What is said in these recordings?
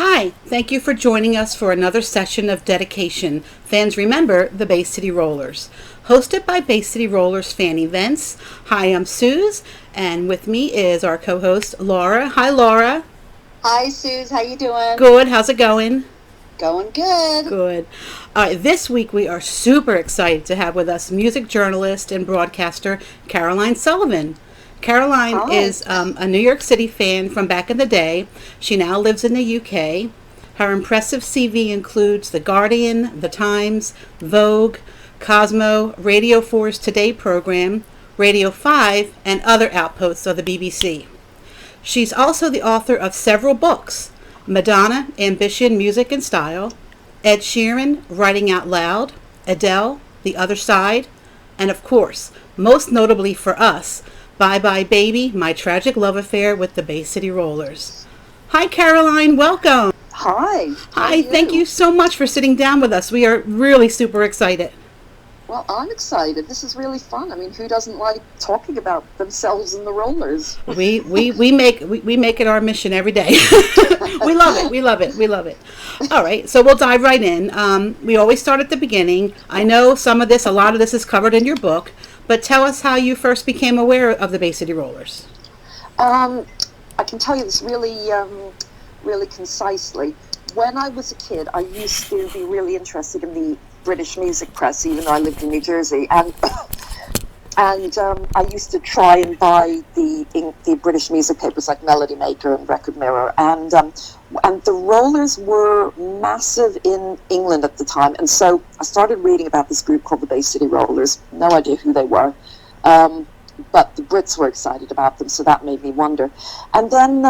Hi, thank you for joining us for another session of dedication. Fans remember the Bay City Rollers. Hosted by Bay City Rollers fan events. Hi, I'm Suze, and with me is our co-host Laura. Hi, Laura. Hi, Suze. How you doing? Good. How's it going? Going good. Good. This week we are super excited to have with us music journalist and broadcaster Caroline Sullivan. Caroline Hi. is a New York City fan from back in the day. She now lives in the UK. Her impressive CV includes The Guardian, The Times, Vogue, Cosmo, Radio 4's Today program, Radio 5, and other outposts of the BBC. She's also the author of several books: Madonna, Ambition, Music and Style, Ed Sheeran, Writing Out Loud, Adele, The Other Side, and of course, most notably for us, Bye Bye Baby, My Tragic Love Affair with the Bay City Rollers. Hi, Caroline. Welcome. Hi. Hi. Thank you so much for sitting down with us. We are really super excited. Well, I'm excited. This is really fun. I mean, who doesn't like talking about themselves and the rollers? We make it our mission every day. We love it. We love it. We love it. All right, so we'll dive right in. We always start at the beginning. I know a lot of this is covered in your book, but tell us how you first became aware of the Bay City Rollers. I can tell you this really concisely. When I was a kid, I used to be really interested in the British music press, even though I lived in New Jersey, and I used to try and buy the British music papers like Melody Maker and Record Mirror, and the Rollers were massive in England at the time, and so I started reading about this group called the Bay City Rollers. No idea who they were, but the Brits were excited about them, so that made me wonder. And then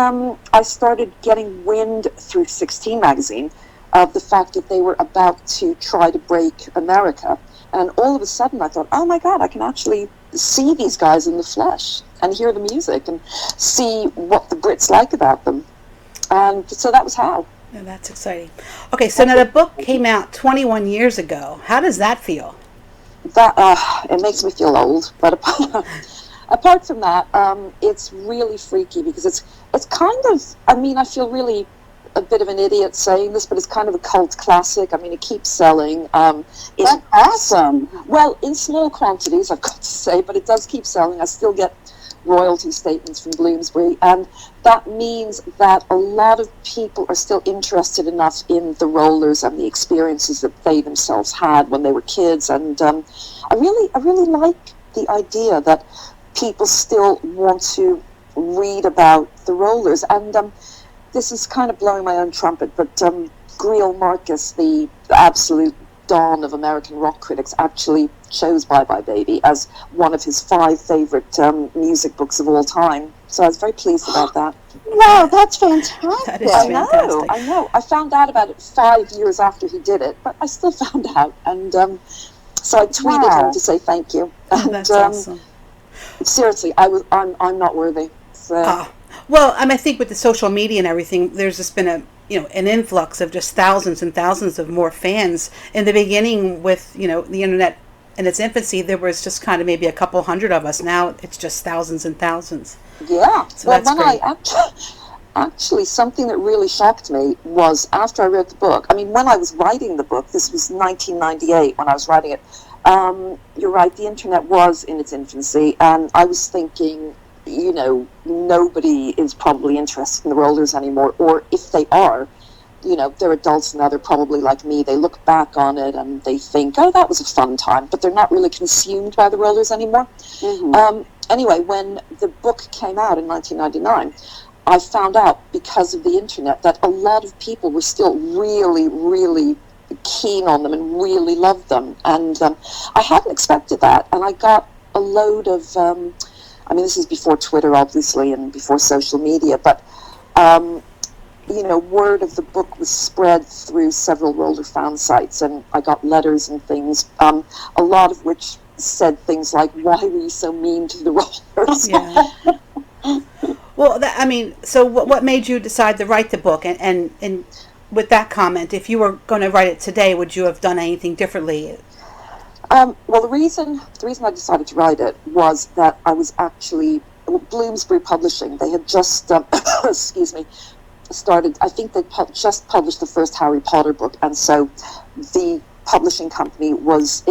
I started getting wind through 16 magazine of the fact that they were about to try to break America. And all of a sudden I thought, oh my God, I can actually see these guys in the flesh and hear the music and see what the Brits like about them. And so that was how. Yeah, that's exciting. Okay, so now the book came out 21 years ago. How does that feel? That it makes me feel old, but apart from that, it's really freaky because it's kind of, I mean, I feel really a bit of an idiot saying this, but it's kind of a cult classic. I mean, it keeps selling. That's awesome. Well, in small quantities, I've got to say, but it does keep selling. I still get royalty statements from Bloomsbury, and that means that a lot of people are still interested enough in the Rollers and the experiences that they themselves had when they were kids. And I really like the idea that people still want to read about the Rollers. And this is kind of blowing my own trumpet, but Grohl Marcus, the absolute dawn of American rock critics, actually chose Bye Bye Baby as one of his 5 favorite music books of all time. So I was very pleased about that. Wow, that's fantastic. That is fantastic. I know. I found out about it 5 years after he did it, but I still found out. And so I tweeted him to say thank you. And, That's awesome. Seriously, I'm not worthy. So. Well, I think with the social media and everything, there's just been an influx of just thousands and thousands of more fans. In the beginning, with the internet in its infancy, there was just kind of maybe a couple hundred of us. Now it's just thousands and thousands. Yeah. So well, that's great. Actually, something that really shocked me was after I read the book. I mean, when I was writing the book, this was 1998 when I was writing it. You're right. The internet was in its infancy, and I was thinking, nobody is probably interested in the Rollers anymore, or if they are, they're adults now, they're probably like me. They look back on it and they think, oh, that was a fun time, but they're not really consumed by the Rollers anymore. Mm-hmm. Anyway, when the book came out in 1999, I found out because of the internet that a lot of people were still really, really keen on them and really loved them. And I hadn't expected that, and I got a load of this is before Twitter, obviously, and before social media, but, word of the book was spread through several Roller fan sites, and I got letters and things, a lot of which said things like, why were you so mean to the Rollers? Yeah. Well, so what made you decide to write the book? And with that comment, if you were going to write it today, would you have done anything differently? Well, the reason I decided to write it was that I was actually Bloomsbury Publishing. They had just started, I think they just published the first Harry Potter book, and so the publishing company it was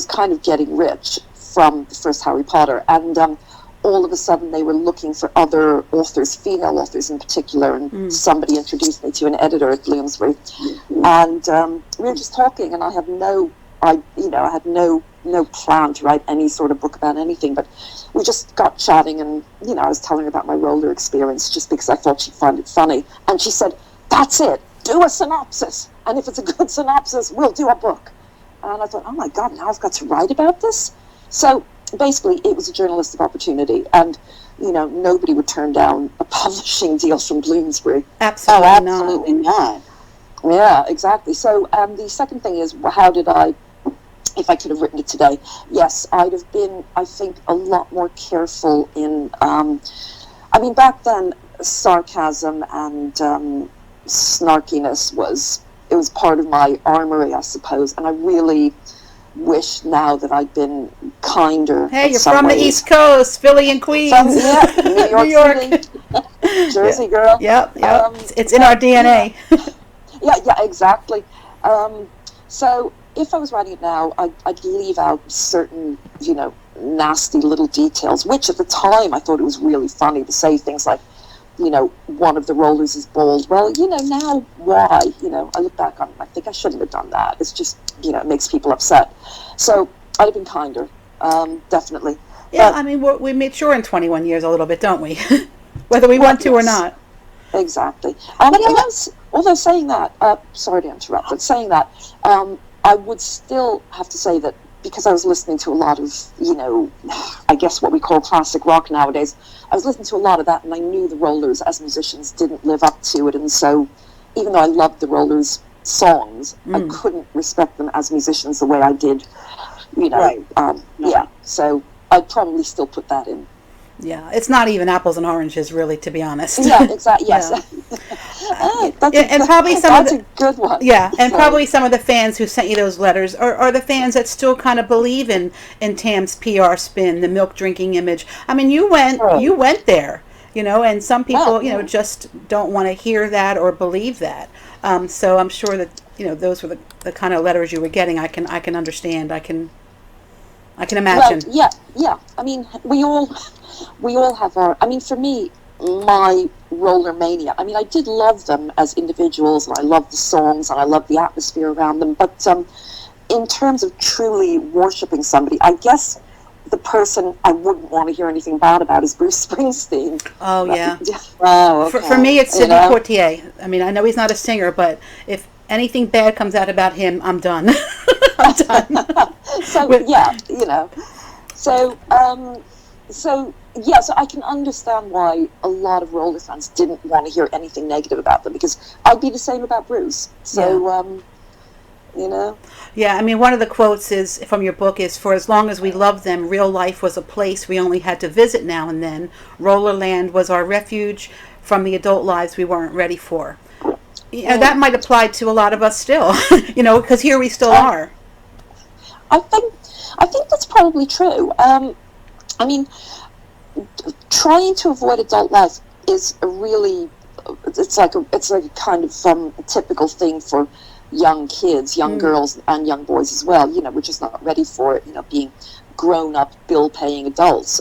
kind of getting rich from the first Harry Potter, and all of a sudden they were looking for other authors, female authors in particular, and somebody introduced me to an editor at Bloomsbury, and we were just talking, and I had no plan to write any sort of book about anything, but we just got chatting, and I was telling her about my roller experience just because I thought she'd find it funny, and she said, "That's it, do a synopsis, and if it's a good synopsis, we'll do a book." And I thought, oh my God, now I've got to write about this. So basically it was a journalistic opportunity, and nobody would turn down a publishing deal from Bloomsbury. Absolutely not. Yeah, exactly. So the second thing is, how did I, if I could have written it today, yes, I'd have been, I think, a lot more careful in, back then, sarcasm and snarkiness was part of my armory, I suppose, and I really wish now that I'd been kinder. Hey, you're from the East Coast, Philly and Queens. New York City, Jersey girl. Yep. It's in our DNA. Yeah, exactly. So if I was writing it now, I'd leave out certain, nasty little details, which at the time I thought it was really funny to say things like, one of the rollers is bald. Well, now why? I look back on it, I think I shouldn't have done that. It's just, it makes people upset. So I'd have been kinder, definitely. Yeah, but, we mature in 21 years a little bit, don't we? Whether we want to or not. Exactly. Although saying that, sorry to interrupt, but saying that, I would still have to say that because I was listening to a lot of, I guess what we call classic rock nowadays, I was listening to a lot of that, and I knew the Rollers as musicians didn't live up to it, and so even though I loved the Rollers songs, I couldn't respect them as musicians the way I did, Right. Yeah, so I'd probably still put that in. Yeah, it's not even apples and oranges, really, to be honest. Yeah, exactly. Yes, that's a good one. Yeah, and probably some of the fans who sent you those letters are the fans that still kind of believe in Tam's PR spin, the milk drinking image. You went there, and some people, just don't want to hear that or believe that. So I'm sure that those were the kind of letters you were getting. I can understand. I can imagine. Well, yeah. We all have our, for me, my roller mania, I did love them as individuals, and I loved the songs, and I loved the atmosphere around them, but in terms of truly worshipping somebody, I guess the person I wouldn't want to hear anything bad about is Bruce Springsteen. Oh, yeah. Oh, okay. For me, it's Sidney Poitier. I know he's not a singer, but if anything bad comes out about him, I'm done. I'm done. So I can understand why a lot of Roller fans didn't want to hear anything negative about them, because I'd be the same about Bruce. So, Yeah, one of the quotes is from your book is, "For as long as we loved them, real life was a place we only had to visit now and then. Rollerland was our refuge from the adult lives we weren't ready for." That might apply to a lot of us still, because here we still are. I think that's probably true. Trying to avoid adult life is it's like a kind of a typical thing for young kids, young girls and young boys as well. We're just not ready for it, being grown-up, bill-paying adults.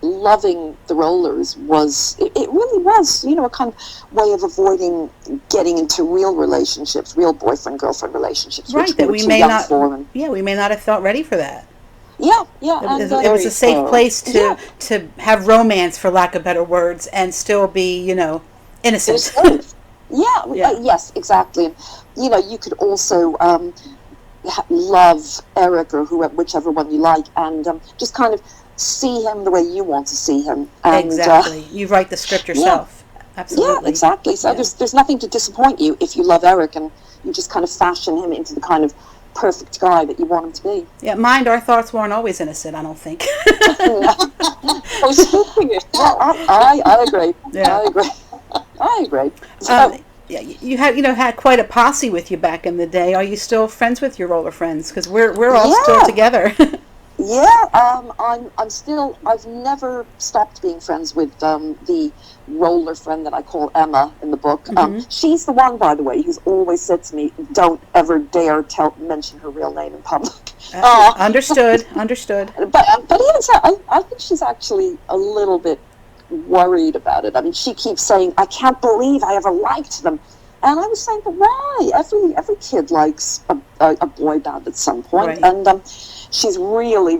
Loving the Rollers it really was, a kind of way of avoiding getting into real relationships, real boyfriend-girlfriend relationships, right, which that we were too young for. We may not have felt ready for that. Yeah. It was a safe place to have romance, for lack of better words, and still be, innocent. Yes, exactly. And, you could also love Eric or whichever one you like, and just kind of see him the way you want to see him. And, exactly. You write the script yourself. Absolutely. Yeah, exactly. So there's nothing to disappoint you if you love Eric, and you just kind of fashion him into the kind of perfect guy that you want him to be. Yeah, mind our thoughts weren't always innocent, I don't think. I agree. Yeah. I agree. So, you had quite a posse with you back in the day. Are you still friends with your roller friends? Because we're all still together. I've never stopped being friends with the roller friend that I call Emma in the book. She's the one, by the way, who's always said to me, don't ever dare mention her real name in public. Understood. But even so, I think she's actually a little bit worried about it. I mean, she keeps saying, I can't believe I ever liked them. And I was saying, but why? Every kid likes a boy band at some point. Right. And she's really,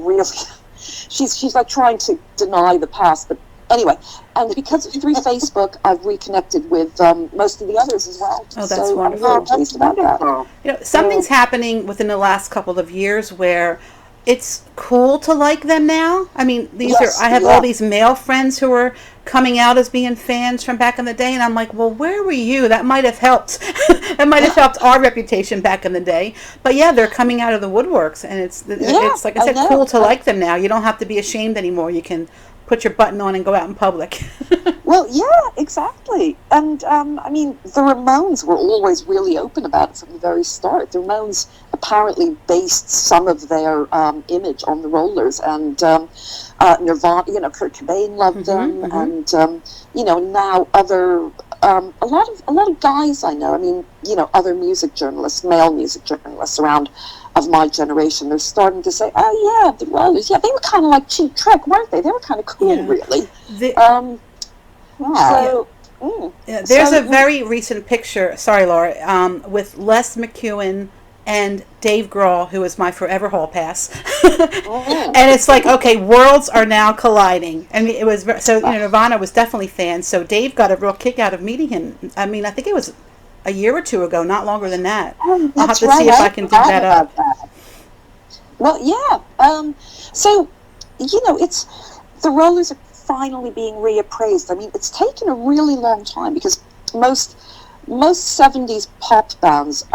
she's like trying to deny the past. But anyway, and because through Facebook, I've reconnected with most of the others as well. Oh, that's wonderful. I'm really pleased about that. You know, something's happening within the last couple of years where it's cool to like them now. I mean, I have all these male friends who are coming out as being fans from back in the day, and I'm like, well, where were you? That might have helped. That might have helped our reputation back in the day. But yeah, they're coming out of the woodworks, and it's like I said, cool to like them now. You don't have to be ashamed anymore. You can put your button on and go out in public. Well, yeah, exactly. And I mean, the Ramones were always really open about it from the very start. The Ramones apparently based some of their image on the Rollers, and Nirvana. You know, Kurt Cobain loved them, and you know, now a lot of guys I know. I mean, you know, other music journalists, male music journalists around of my generation, they're starting to say, oh yeah, the Rollers, yeah, they were kind of like Cheap Trick, weren't they? They were kind of cool, really. There's a very recent picture, sorry Laura, with Les McEwen and Dave Grohl, who is my forever hall pass. And it's like, okay, worlds are now colliding. I mean, it was, so, you know, Nirvana was definitely fans, so Dave got a real kick out of meeting him. I mean, I think it was a year or two ago, not longer than that. I'll have to see if I can dig that up. Well, yeah. So, you know, the Rollers are finally being reappraised. I mean, it's taken a really long time because most 70s pop bands,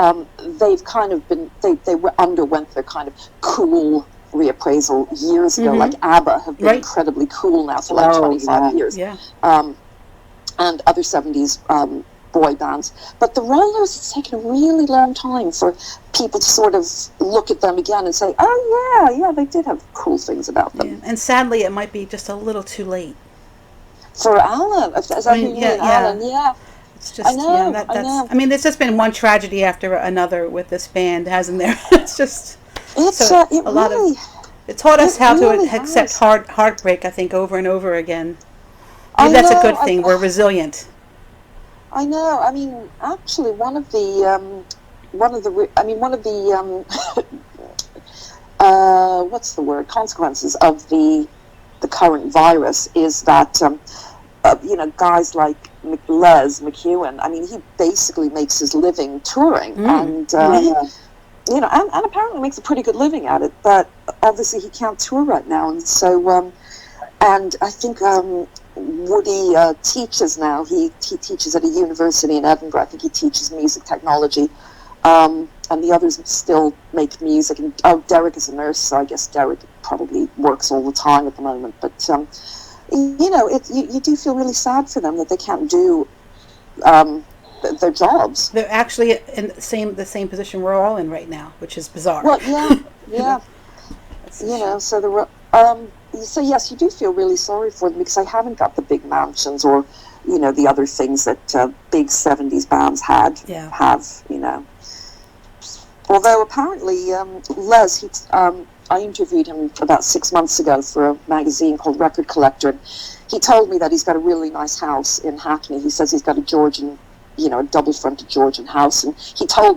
they've kind of been, they underwent their kind of cool reappraisal years ago, like ABBA have been incredibly cool now for like 25 years. Yeah. And other 70s boy bands. But the Rollers, it's taken a really long time for people to sort of look at them again and say, oh yeah, they did have cool things about them. Yeah. And sadly, it might be just a little too late. For Alan, Alan, yeah. It's just, I know. I mean, there's just been one tragedy after another with this band, hasn't there? It's just, it taught us how to accept heartbreak, I think, over and over again. Maybe that's a good thing. We're resilient. I know. I mean, actually, one of the what's the word? Consequences of the current virus is that you know, guys like Les McEwen. I mean, he basically makes his living touring, and you know, and apparently makes a pretty good living at it. But obviously, he can't tour right now, and so and I think Woody teaches now. He teaches at a university in Edinburgh. I think he teaches music technology, and the others still make music. And Derek is a nurse, so I guess Derek probably works all the time at the moment. But you know, you do feel really sad for them that they can't do their jobs. They're actually in the same position we're all in right now, which is bizarre. Well, yeah. You know, so so yes, you do feel really sorry for them because they haven't got the big mansions or, you know, the other things that big 70s bands have, you know. Although apparently Les, I interviewed him about 6 months ago for a magazine called Record Collector. He told me that he's got a really nice house in Hackney. He says he's got a Georgian, you know, a double-fronted Georgian house. And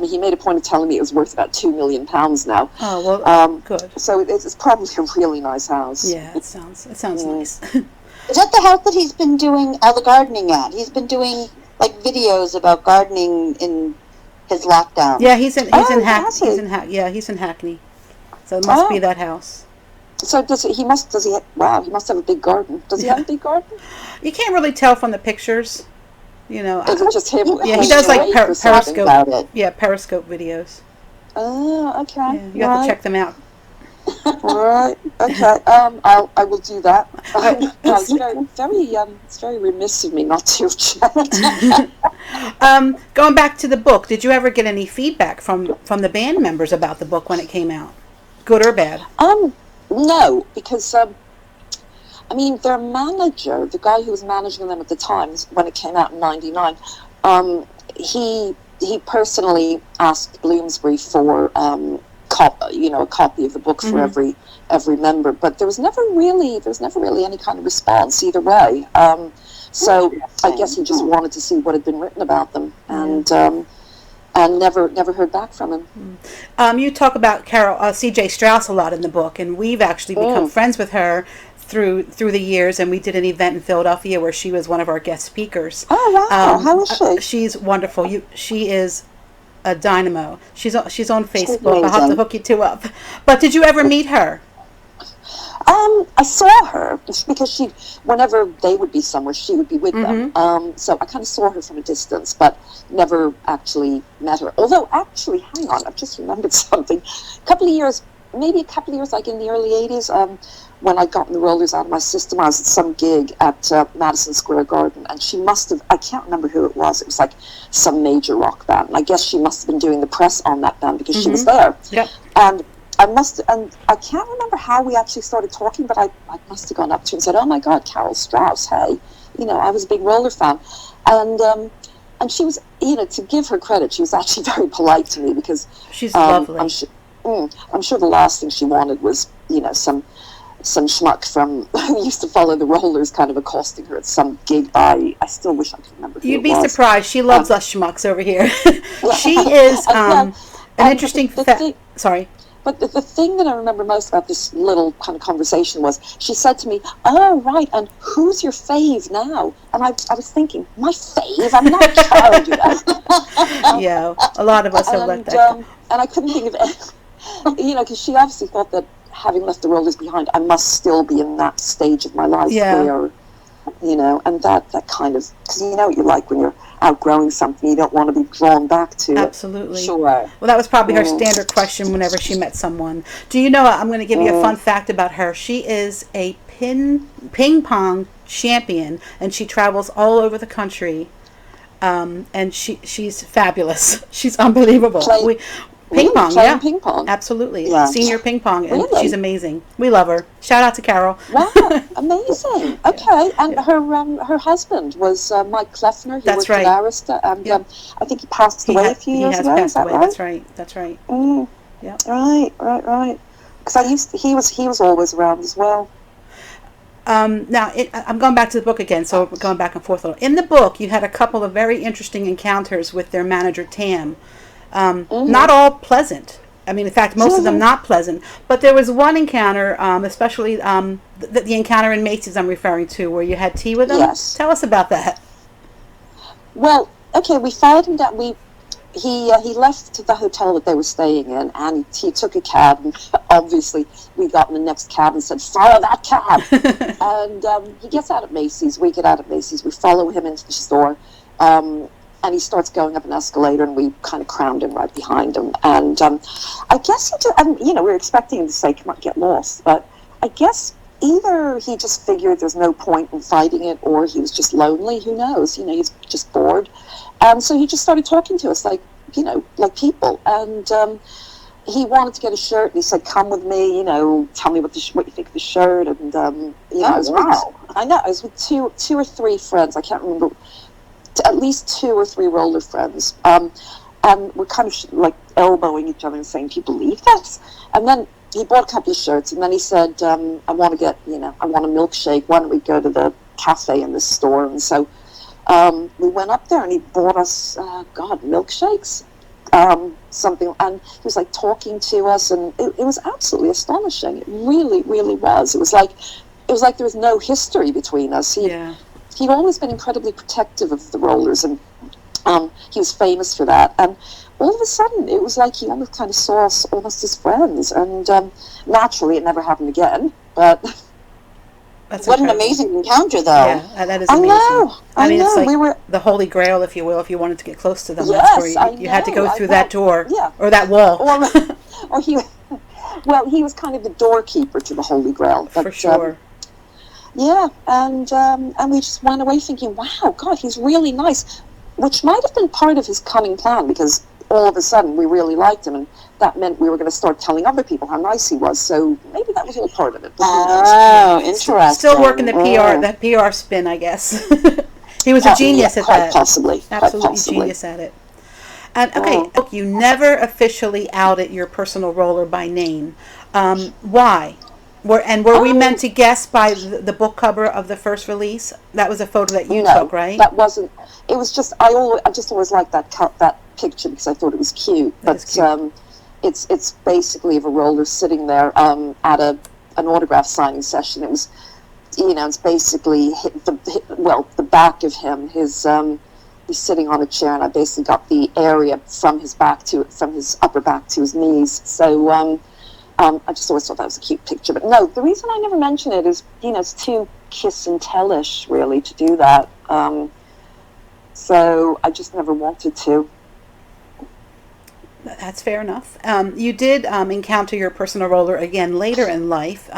he made a point of telling me it was worth about £2 million now. Oh, well, good. So it's probably a really nice house. Yeah, it sounds nice. Is that the house that he's been doing all the gardening at? He's been doing, like, videos about gardening in his lockdown. Yeah, he's in Hackney. So it must be that house. So he must have a big garden. Does he have a big garden? You can't really tell from the pictures. You know, is it just him? Yeah, he does like Periscope. Yeah, Periscope videos. Oh, okay. Yeah, you have to check them out. All right. Okay. I will do that. It's very remiss of me not to have checked. Going back to the book, did you ever get any feedback from the band members about the book when it came out, good or bad? No, because I mean, their manager, the guy who was managing them at the time, when it came out in '99, he personally asked Bloomsbury for a copy of the book for every member, but there was never really any kind of response either way. So I guess he just wanted to see what had been written about them, and never heard back from him. You talk about Carole C.J. Strauss a lot in the book, and we've actually become friends with her through the years, and we did an event in Philadelphia where she was one of our guest speakers. Oh wow! How is she? She's wonderful. She is a dynamo. She's on Facebook. I'll have to hook you two up. But did you ever meet her? I saw her because whenever they would be somewhere, she would be with them. So I kind of saw her from a distance, but never actually met her. Although, actually, hang on, I've just remembered something. A couple of years, like in the early '80s, when I got the rollers out of my system, I was at some gig at Madison Square Garden, and she must have, I can't remember who it was like some major rock band, and I guess she must have been doing the press on that band because she was there. Yep. And I can't remember how we actually started talking, but I must have gone up to her and said, "Oh my God, Carole Strauss, hey, I was a big roller fan," and she was, to give her credit, she was actually very polite to me because she's lovely. I'm sure the last thing she wanted was, some schmuck from who used to follow the rollers kind of accosting her at some gig. I still wish I could remember who You'd it be was. surprised. She loves us schmucks over here. She is an interesting. Sorry. But the thing that I remember most about this little kind of conversation was she said to me, "Oh, right, and who's your fave now?" And I was thinking, my fave? I'm not a child, Yeah, a lot of us have let that go. And I couldn't think of it, because she obviously thought that having left the rollers behind, I must still be in that stage of my life where, and that kind of, because you know what you're like when you're outgrowing something, you don't want to be drawn back to Absolutely. It. Sure. Well, that was probably her standard question whenever she met someone. Do you know, I'm going to give you a fun fact about her. She is a ping pong champion, and she travels all over the country, and she's fabulous. She's unbelievable. Ping pong. Absolutely. Yeah. Senior ping pong, and Really? she's amazing. We love her. Shout out to Carole. Wow, amazing. Okay, and her husband was Mike Kleffner. He That's worked right. at Arista, and I think he passed away a few years ago. Is that right? That's right. Yeah. Right. Because he was always around as well. Now, I'm going back to the book again, so we're going back and forth a little. In the book, you had a couple of very interesting encounters with their manager, Tam. Not all pleasant. I mean, in fact, most of them not pleasant. But there was one encounter, especially the encounter in Macy's I'm referring to, where you had tea with him. Yes. Tell us about that. Well, okay, we followed him down. He left the hotel that they were staying in, and he took a cab. And obviously, we got in the next cab and said, "Follow that cab!" And he gets out at Macy's. We get out at Macy's. We follow him into the store. And he starts going up an escalator, and we kind of crowd him right behind him. And I guess we were expecting him to say, "Come on, get lost." But I guess either he just figured there's no point in fighting it, or he was just lonely. Who knows? He's just bored. And so he just started talking to us like people. And he wanted to get a shirt, and he said, "Come with me. Tell me what you think of the shirt." And I was with two or three friends. I can't remember. At least 2 or 3 roller friends, and we're kind of like elbowing each other and saying, "Do you believe this?" And then he bought a couple of shirts, and then he said, "I want to I want a milkshake. Why don't we go to the cafe in this store?" And so we went up there, and he bought us milkshakes, something, and he was like talking to us, and it was absolutely astonishing. It really, really was. It was like there was no history between us. He'd always been incredibly protective of the rollers, and he was famous for that. And all of a sudden, it was like he almost kind of saw us almost as friends. And naturally, it never happened again. But what an amazing encounter, though. Yeah, that is amazing. I know. It's like we were the Holy Grail, if you will, if you wanted to get close to them. Yes, that's where you had to go through that door or that wall. Or he was kind of the doorkeeper to the Holy Grail. But, for sure. And we just went away thinking, "Wow, God, he's really nice," which might have been part of his cunning plan, because all of a sudden we really liked him, and that meant we were going to start telling other people how nice he was. So maybe that was all part of it. Oh, interesting. Still working the PR spin, I guess. He was a genius at that. Possibly. Absolutely genius at it. And okay, you never officially outed your personal roller by name. Why? Were we meant to guess by the book cover of the first release? That was a photo that you took, right? That wasn't. It was just I just always liked that picture because I thought it was cute. But it's basically of a roller sitting there at an autograph signing session. It was, it's basically the back of him. He's sitting on a chair, and I basically got the area from his upper back to his knees. So. I just always thought that was a cute picture. But no, the reason I never mention it is, it's too kiss and tell-ish, really, to do that. So I just never wanted to. That's fair enough. You did encounter your personal roller again later in life,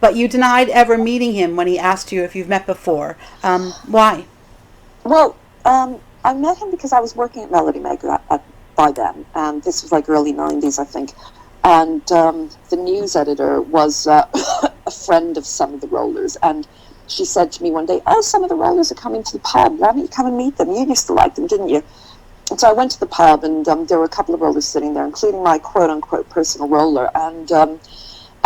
but you denied ever meeting him when he asked you if you've met before. Why? Well, I met him because I was working at Melody Maker by then, and this was like early 90s, I think. And the news editor was a friend of some of the rollers, and she said to me one day, some of the rollers are coming to the pub. Why don't you come and meet them? You used to like them, didn't you? And so I went to the pub, and there were a couple of rollers sitting there, including my quote-unquote personal roller, and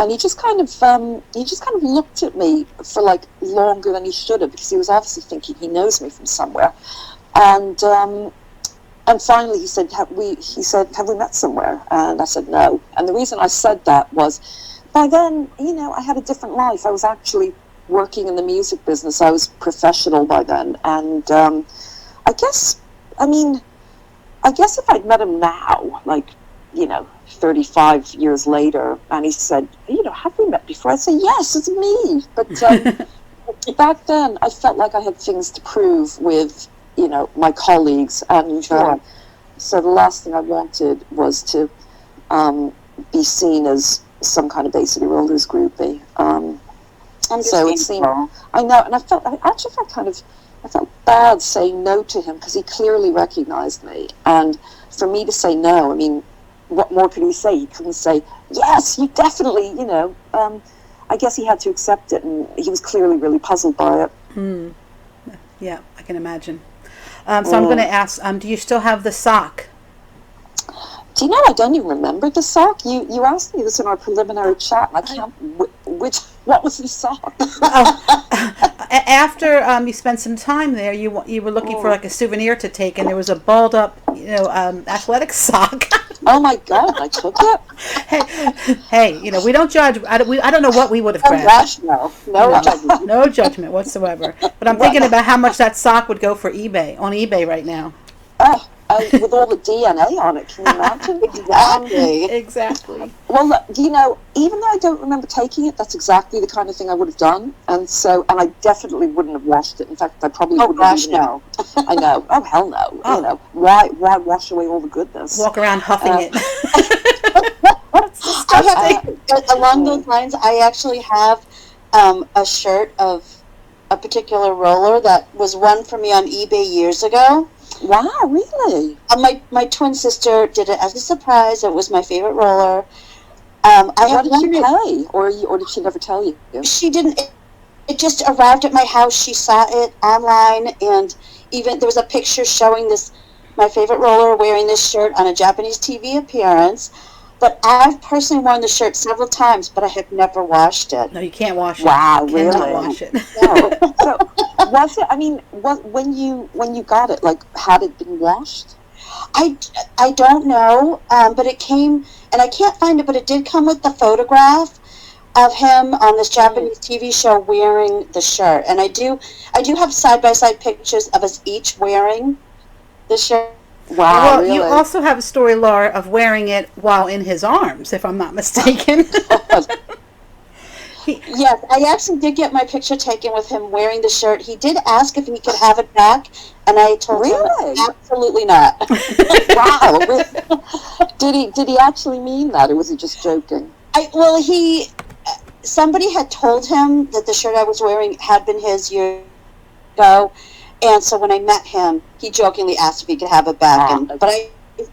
he just kind of looked at me for like longer than he should have, because he was obviously thinking he knows me from somewhere. And finally he said, have we met somewhere? And I said, no. And the reason I said that was, by then, I had a different life. I was actually working in the music business. I was professional by then. And I guess if I'd met him now, like, 35 years later, and he said, have we met before? I'd say, yes, it's me. But back then, I felt like I had things to prove with my colleagues, and so the last thing I wanted was to be seen as some kind of basically rollers groupie. So it seemed, I know, and I felt bad saying no to him because he clearly recognized me, and for me to say no, I mean, what more could he say? He couldn't say yes, you definitely, I guess he had to accept it, and he was clearly really puzzled by it. Yeah, I can imagine. So I'm going to ask, do you still have the sock? Do you know, I don't even remember the sock. You asked me this in our preliminary chat, and I can't, what was the sock? After you spent some time there, you were looking for like a souvenir to take, and there was a balled up, athletic sock. Oh my God, I took it? Hey, we don't judge. I don't know what we would have grabbed. No judgment whatsoever. But I'm thinking about how much that sock would go for on eBay right now. With all the DNA on it, can you imagine? Exactly. Well, look, even though I don't remember taking it, that's exactly the kind of thing I would have done, and I definitely wouldn't have washed it. In fact, I probably wouldn't have even know. I know. Oh, hell no. Oh. Why wash away all the goodness? Walk around huffing it. Along those lines, I actually have a shirt of a particular roller that was won for me on eBay years ago. Wow, really? My twin sister did it as a surprise. It was my favorite roller. What did she pay? Or did she never tell you? She didn't. It just arrived at my house. She saw it online, and even there was a picture showing my favorite roller wearing this shirt on a Japanese TV appearance. But I've personally worn the shirt several times, but I have never washed it. No, you can't wash it. Wow, you really? cannot wash it. No. So, was it? I mean, when you got it, like, had it been washed? I don't know, but it came, and I can't find it, but it did come with the photograph of him on this Japanese TV show wearing the shirt, and I do have side-by-side pictures of us each wearing the shirt. Wow, well, really? You also have a story, Laura, of wearing it while in his arms, if I'm not mistaken. Yes, I actually did get my picture taken with him wearing the shirt. He did ask if he could have it back, and I told him absolutely not. Wow. Did he actually mean that, or was he just joking? Somebody had told him that the shirt I was wearing had been his years ago, and so when I met him, he jokingly asked if he could have it back. But I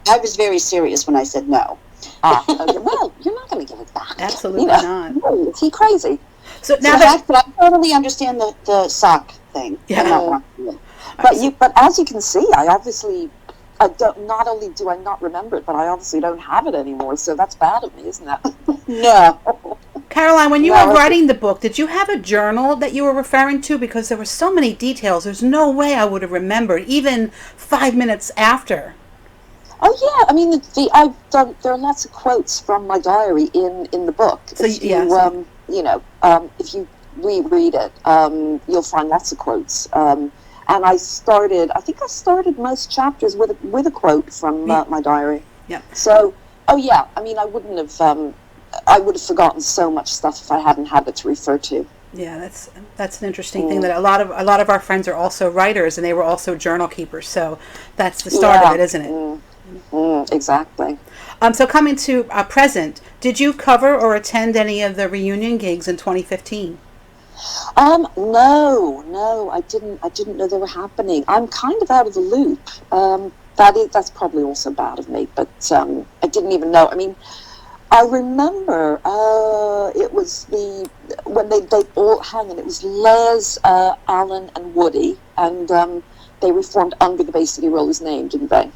I was very serious when I said no. Okay. Well, you're not going to give it back. Absolutely not. No, is he crazy? So now So that, but I totally understand the sock thing. Yeah. I'm not watching it. But as you can see, I don't. Not only do I not remember it, but I obviously don't have it anymore. So that's bad of me, isn't it? No. Caroline, when you No, were it's- writing the book, did you have a journal that you were referring to? Because there were so many details. There's no way I would have remembered, even 5 minutes after. Oh yeah, I mean, I've done. There are lots of quotes from my diary in the book. So, If you, if you reread it, you'll find lots of quotes. And I think I started most chapters with a quote from my diary. Yep. So, oh yeah, I mean, I would have forgotten so much stuff if I hadn't had it to refer to. Yeah, that's an interesting thing, that a lot of our friends are also writers, and they were also journal keepers. So that's the start of it, isn't it? Exactly. So coming to present, did you cover or attend any of the reunion gigs in 2015? No, I didn't know they were happening. I'm kind of out of the loop. That's probably also bad of me, but I didn't even know. I mean, I remember it was when they all hung, and it was Les, Alan, and Woody, and they reformed under the Bay City Rollers name, didn't they?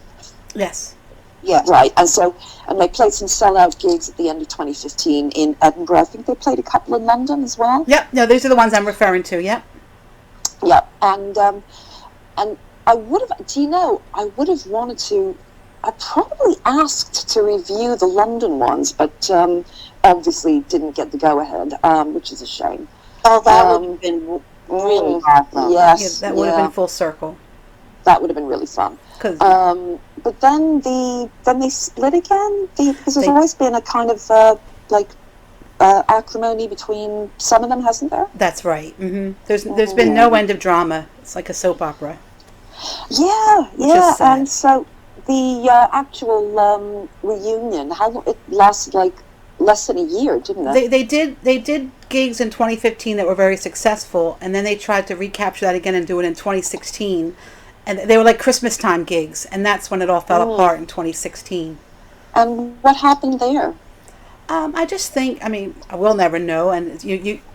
Yes. Yes. Right, and they played some sellout gigs at the end of 2015 in Edinburgh. I think they played a couple in London as well. Yep. No, these are the ones I'm referring to. Yep. Yeah, and I would have. Do you know? I would have wanted to. I probably asked to review the London ones, but obviously didn't get the go-ahead, which is a shame. Oh, that would have been really awesome. Yes, Yeah, that would have been full circle. That would have been really fun. But then they split again because there's always been a kind of acrimony between some of them, hasn't there? That's right. There's been no end of drama. It's like a soap opera. Yeah. And so the actual reunion, how long it lasted? Like less than a year, didn't it? They did gigs in 2015 that were very successful, and then they tried to recapture that again and do it in 2016. And they were like Christmas time gigs, and that's when it all fell apart in 2016. And what happened there? I just think, I mean, we'll never know, and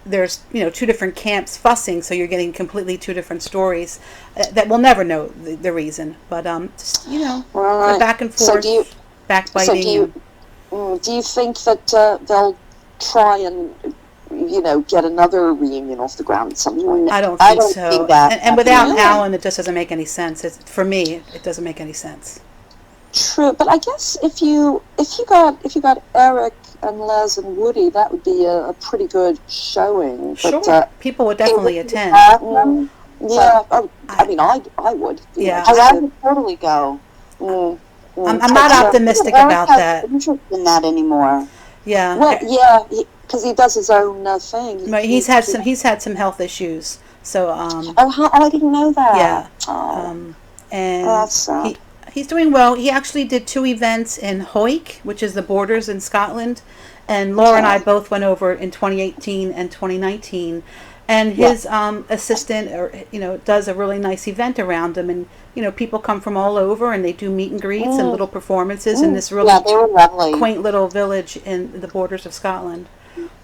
there's two different camps fussing, so you're getting completely two different stories that we'll never know the reason. But just Right. back and forth, backbiting. So do you think that they'll try and get another reunion off the ground at some point? I don't think so. think that. And without Alan, it just doesn't make any sense. For me, it doesn't make any sense. True, but I guess if you got Eric and Les and Woody, that would be a pretty good showing. Sure, But, people would definitely attend. yeah, I mean, I would. Yeah. I would totally go. I'm not optimistic about that. Interest in that anymore. Yeah. Well, yeah, because he does his own thing. Right, he's had some health issues. So I didn't know that. yeah. Oh, And that's sad. he's doing well. He actually did 2 events in Hawick, which is the borders in Scotland, and Laura and I both went over in 2018 and 2019. And his assistant, does a really nice event around him, and people come from all over, and they do meet and greets and little performances in this really They were lovely. quaint little village in the borders of Scotland.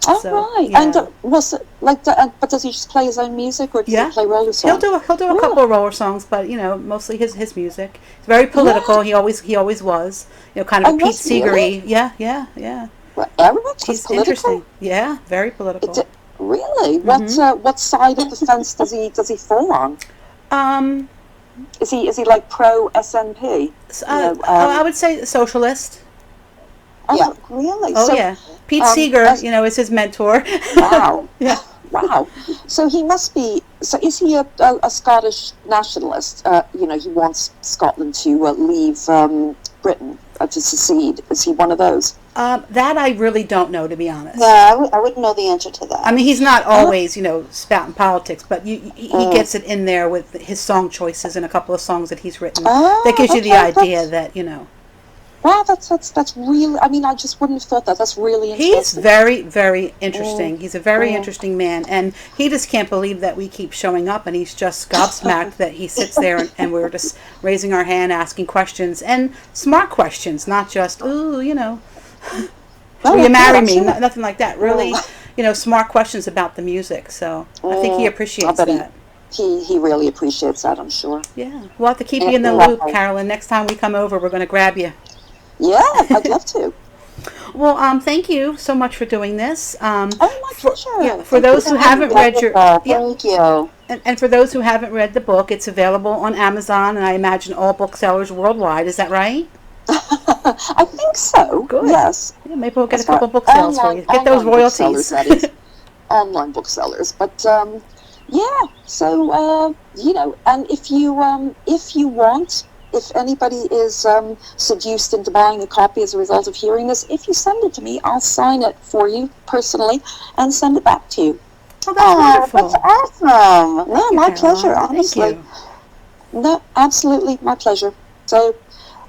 Oh, So, right. yeah. And was it but does he just play his own music, or does he play roller songs? He'll do a couple of roller songs, but mostly his music. It's very political. He always was. Kind of a Pete was he really? Seegery. Yeah. Well, Eric was He's political. interesting. Yeah, very political. Really? What side of the fence does he fall on? Is he like pro SNP? I would say socialist. Oh, really? Oh, So, yeah. Pete Seeger, is his mentor. Wow. Yeah. Wow. So he must be. So is he a Scottish nationalist? He wants Scotland to leave Britain, to secede. Is he one of those? That I really don't know, to be honest. Yeah, I wouldn't know the answer to that. I mean, he's not always, spouting politics, but he gets it in there with his song choices and a couple of songs that he's written. That gives you the idea that, Wow, that's really. I mean, I just wouldn't have thought that. That's really He's interesting. very, very interesting. He's a very interesting man, and he just can't believe that we keep showing up, and he's just gobsmacked that he sits there and we're just raising our hand, asking questions, and smart questions, not just, ooh, will you marry me? Nothing like that. Really, smart questions about the music. So I think he appreciates that. He really appreciates that, I'm sure. Yeah. We'll have to keep you in the loop, Carolyn. Next time we come over, we're going to grab you. Yeah, I'd love to. Well, thank you so much for doing this. My pleasure. Yeah, for those who haven't read your... Thank you. And for those who haven't read the book, it's available on Amazon and I imagine all booksellers worldwide. Is that right? I think so. Good. Yes. Yeah, maybe we'll get a couple book sales for you. Get those royalties. That is. Online booksellers. But, yeah. So, and if you want... If anybody is seduced into buying a copy as a result of hearing this, if you send it to me, I'll sign it for you personally and send it back to you. Oh, that's wonderful. That's awesome. No, my pleasure, honestly. Thank you. No, absolutely, my pleasure. So,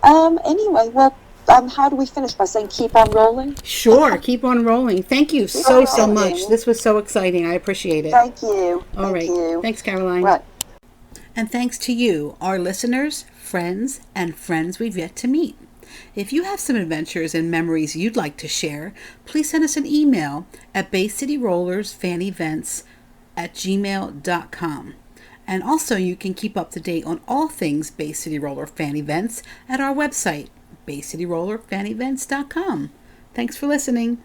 anyway, well, how do we finish? By saying keep on rolling? Sure, keep on rolling. Thank you so much. This was so exciting. I appreciate it. Thank you. All right. Thanks, Caroline. Right. And thanks to you, our listeners, friends, and friends we've yet to meet. If you have some adventures and memories you'd like to share, please send us an email at baycityrollersfanevents@gmail.com. And also you can keep up to date on all things Bay City Roller Fan Events at our website, baycityrollerfanevents.com. Thanks for listening.